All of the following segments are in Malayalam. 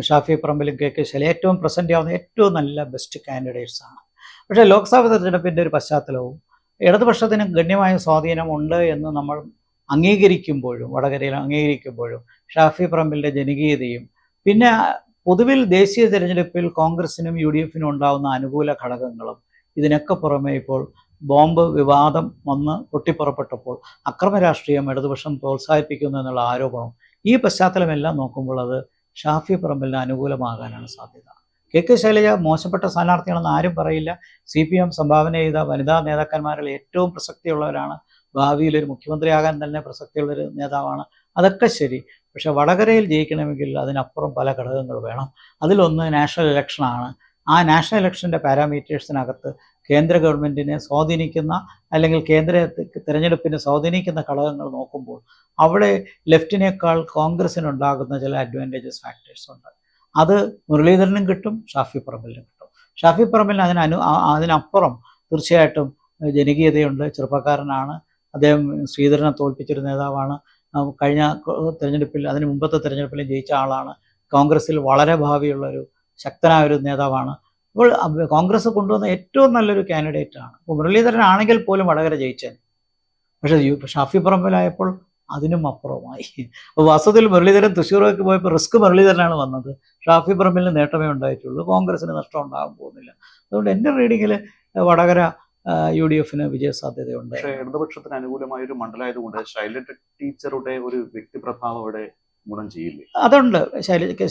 ഷാഫി പറമ്പിലും കെ ശൈലജ ഏറ്റവും പ്രസൻറ്റ് ആവുന്ന ഏറ്റവും നല്ല ബെസ്റ്റ് കാൻഡിഡേറ്റ്സ് ആണ്. പക്ഷേ ലോക്സഭാ തെരഞ്ഞെടുപ്പിൻ്റെ ഒരു പശ്ചാത്തലവും ഇടതുപക്ഷത്തിന് ഗണ്യമായ സ്വാധീനമുണ്ട് എന്ന് നമ്മൾ അംഗീകരിക്കുമ്പോഴും വടകരയിൽ അംഗീകരിക്കുമ്പോഴും ഷാഫി പറമ്പിലിൻ്റെ ജനകീയതയും പിന്നെ പൊതുവിൽ ദേശീയ തെരഞ്ഞെടുപ്പിൽ കോൺഗ്രസിനും യു ഡി എഫിനും ഉണ്ടാകുന്ന അനുകൂല ഘടകങ്ങളും ഇതിനൊക്കെ പുറമെ ഇപ്പോൾ ബോംബ് വിവാദം വന്ന് പൊട്ടിപ്പുറപ്പെട്ടപ്പോൾ അക്രമ രാഷ്ട്രീയം ഇടതുപക്ഷം പ്രോത്സാഹിപ്പിക്കുന്നു എന്നുള്ള ആരോപണം ഈ പശ്ചാത്തലമെല്ലാം നോക്കുമ്പോൾ അത് ഷാഫി പറമ്പിലിന് അനുകൂലമാകാനാണ് സാധ്യത. കെ ശൈലജ മോശപ്പെട്ട സ്ഥാനാർത്ഥിയാണെന്ന് ആരും പറയില്ല. CPM സംഭാവന ചെയ്ത വനിതാ നേതാക്കന്മാരിൽ ഏറ്റവും പ്രസക്തിയുള്ളവരാണ്. ഭാവിയിൽ ഒരു മുഖ്യമന്ത്രിയാകാൻ തന്നെ പ്രസക്തിയുള്ളൊരു നേതാവാണ്. അതൊക്കെ ശരി. പക്ഷെ വടകരയിൽ ജയിക്കണമെങ്കിൽ അതിനപ്പുറം പല ഘടകങ്ങൾ വേണം. അതിലൊന്ന് നാഷണൽ ഇലക്ഷനാണ്. ആ നാഷണൽ ഇലക്ഷൻ്റെ പാരാമീറ്റേഴ്സിനകത്ത് കേന്ദ്ര ഗവൺമെൻറ്റിനെ സ്വാധീനിക്കുന്ന അല്ലെങ്കിൽ കേന്ദ്ര തിരഞ്ഞെടുപ്പിനെ സ്വാധീനിക്കുന്ന ഘടകങ്ങൾ നോക്കുമ്പോൾ അവിടെ ലെഫ്റ്റിനേക്കാൾ കോൺഗ്രസിനുണ്ടാകുന്ന ചില അഡ്വാൻറ്റേജസ് ഫാക്ടേഴ്സ് ഉണ്ട്. അത് മുരളീധരനും കിട്ടും, ഷാഫി പറമ്പിലിനും കിട്ടും. ഷാഫി പറമ്പിലിന് അതിനപ്പുറം തീർച്ചയായിട്ടും ജനകീയതയുണ്ട്. ചെറുപ്പക്കാരനാണ്. അദ്ദേഹം ശ്രീധരനെ തോൽപ്പിച്ചൊരു നേതാവാണ്. കഴിഞ്ഞ തെരഞ്ഞെടുപ്പിൽ അതിന് മുമ്പത്തെ തെരഞ്ഞെടുപ്പിലും ജയിച്ച ആളാണ്. കോൺഗ്രസിൽ വളരെ ഭാവിയുള്ളൊരു ശക്തനായ ഒരു നേതാവാണ്. അപ്പോൾ കോൺഗ്രസ് കൊണ്ടുവന്ന ഏറ്റവും നല്ലൊരു കാൻഡിഡേറ്റാണ്. ഇപ്പോൾ മുരളീധരനാണെങ്കിൽ പോലും വടകര ജയിച്ചൻ. പക്ഷേ ഷാഫി പറമ്പിലായപ്പോൾ അതിനും അപ്പുറമായി. അപ്പോൾ വാസ്തവത്തിൽ മുരളീധരൻ തൃശ്ശൂർക്ക് പോയപ്പോൾ റിസ്ക് മുരളീധരനാണ് വന്നത്. ഷാഫി പറമ്പിലിന് നേട്ടമേ ഉണ്ടായിട്ടുള്ളൂ, കോൺഗ്രസിന് നഷ്ടം ഉണ്ടാകാൻ പോകുന്നില്ല. അതുകൊണ്ട് എൻ്റെ റീഡിങ്ങിൽ വടകര UDFന് വിജയസാധ്യതയുണ്ട്. പക്ഷേ ഇടതുപക്ഷത്തിന് അനുകൂലമായ ഒരു മണ്ഡലമായതുകൊണ്ട് ശൈലജ ടീച്ചറുടെ ഒരു വ്യക്തിപ്രഭാവം അവിടെ ഗുണം ചെയ്യില്ലേ? അതുണ്ട്.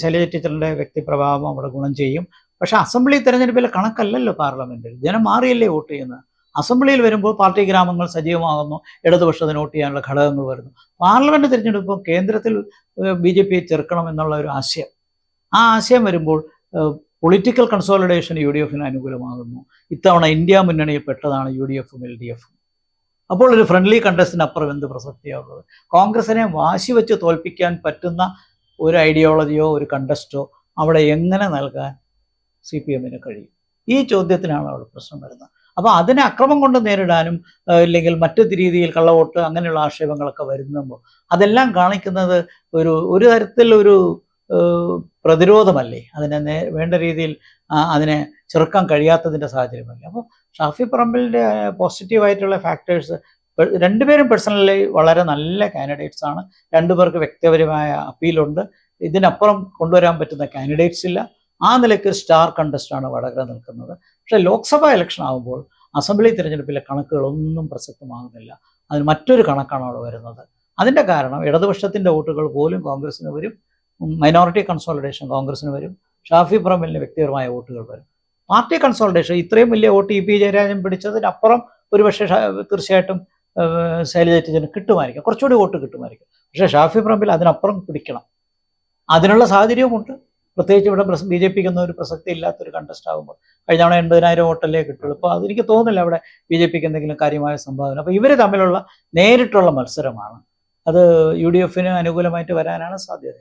ശൈലജ ടീച്ചറിൻ്റെ വ്യക്തിപ്രഭാവം അവിടെ ഗുണം ചെയ്യും. പക്ഷേ അസംബ്ലി തെരഞ്ഞെടുപ്പിലെ കണക്കല്ലല്ലോ പാർലമെൻറ്റിൽ. ജനം മാറിയല്ലേ വോട്ട് ചെയ്യുന്നത്. അസംബ്ലിയിൽ വരുമ്പോൾ പാർട്ടി ഗ്രാമങ്ങൾ സജീവമാകുന്നു, ഇടതുപക്ഷത്തിന് വോട്ട് ചെയ്യാനുള്ള ഘടകങ്ങൾ വരുന്നു. പാർലമെൻറ്റ് തിരഞ്ഞെടുപ്പ് കേന്ദ്രത്തിൽ BJP ചെറുക്കണം എന്നുള്ള ഒരു ആശയം, ആ ആശയം വരുമ്പോൾ പൊളിറ്റിക്കൽ കൺസോളിഡേഷൻ UDFന് അനുകൂലമാകുന്നു. ഇത്തവണ ഇന്ത്യ മുന്നണിയിൽ പെട്ടതാണ് UDFും LDFും. അപ്പോൾ ഒരു ഫ്രണ്ട്ലി കണ്ടസ്റ്റിനപ്പുറം എന്ത് പ്രസക്തിയാണുള്ളത്? കോൺഗ്രസിനെ വാശി വെച്ച് തോൽപ്പിക്കാൻ പറ്റുന്ന ഒരു ഐഡിയോളജിയോ ഒരു കണ്ടസ്റ്റോ അവിടെ എങ്ങനെ നൽകാൻ CPMന് കഴിയും? ഈ ചോദ്യത്തിനാണ് അവിടെ പ്രശ്നം വരുന്നത്. അപ്പോൾ അതിനെ അക്രമം കൊണ്ട് നേരിടാനും ഇല്ലെങ്കിൽ മറ്റു രീതിയിൽ കള്ളവോട്ട് അങ്ങനെയുള്ള ആക്ഷേപങ്ങളൊക്കെ വരുമ്പോൾ അതെല്ലാം കാണിക്കുന്നത് ഒരു തരത്തിലൊരു പ്രതിരോധമല്ലേ, അതിനെ വേണ്ട രീതിയിൽ അതിനെ ചെറുക്കാൻ കഴിയാത്തതിൻ്റെ സാഹചര്യമല്ലേ. അപ്പോൾ ഷാഫി പറമ്പിലിൻ്റെ പോസിറ്റീവായിട്ടുള്ള ഫാക്ടേഴ്സ്, രണ്ടുപേരും പേഴ്സണലി വളരെ നല്ല കാൻഡിഡേറ്റ്സ് ആണ്. രണ്ടുപേർക്ക് വ്യക്തിപരമായ അപ്പീലുണ്ട്. ഇതിനപ്പുറം കൊണ്ടുവരാൻ പറ്റുന്ന കാൻഡിഡേറ്റ്സ് ഇല്ല. ആ നിലയ്ക്ക് സ്റ്റാർ കണ്ടസ്റ്റാണ് വടകര നിൽക്കുന്നത്. പക്ഷേ ലോക്സഭാ ഇലക്ഷൻ ആകുമ്പോൾ അസംബ്ലി തിരഞ്ഞെടുപ്പിലെ കണക്കുകളൊന്നും പ്രസക്തമാകുന്നില്ല. അതിന് മറ്റൊരു കണക്കാണ് അവിടെ വരുന്നത്. അതിൻ്റെ കാരണം ഇടതുപക്ഷത്തിൻ്റെ വോട്ടുകൾ പോലും കോൺഗ്രസിന് വരും, മൈനോറിറ്റി കൺസോളിഡേഷൻ കോൺഗ്രസിന് വരും, ഷാഫി പറമ്പിലിന് വ്യക്തിപരമായ വോട്ടുകൾ വരും. പാർട്ടി കൺസോളിഡേഷൻ ഇത്രയും വലിയ വോട്ട് EP ജയരാജൻ പിടിച്ചതിനപ്പുറം ഒരുപക്ഷെ തീർച്ചയായിട്ടും ശൈലജ ടീച്ചറിന് കിട്ടുമായിരിക്കും, കുറച്ചുകൂടി വോട്ട് കിട്ടുമായിരിക്കും. പക്ഷേ ഷാഫി പറമ്പിൽ അതിനപ്പുറം പിടിക്കണം, അതിനുള്ള സാഹചര്യവുമുണ്ട്. പ്രത്യേകിച്ച് ഇവിടെ BJPക്ക് ഒന്നും ഒരു പ്രസക്തി ഇല്ലാത്തൊരു കണ്ടസ്റ്റ് ആകുമ്പോൾ. കഴിഞ്ഞ തവണ 80,000 വോട്ടല്ലേ കിട്ടുള്ളൂ. അപ്പോൾ അതെനിക്ക് തോന്നുന്നില്ല അവിടെ BJPക്ക് എന്തെങ്കിലും കാര്യമായ സംഭാവന. അപ്പോൾ ഇവർ തമ്മിലുള്ള നേരിട്ടുള്ള മത്സരമാണ്. അത് UDFന് അനുകൂലമായിട്ട് വരാനാണ് സാധ്യത.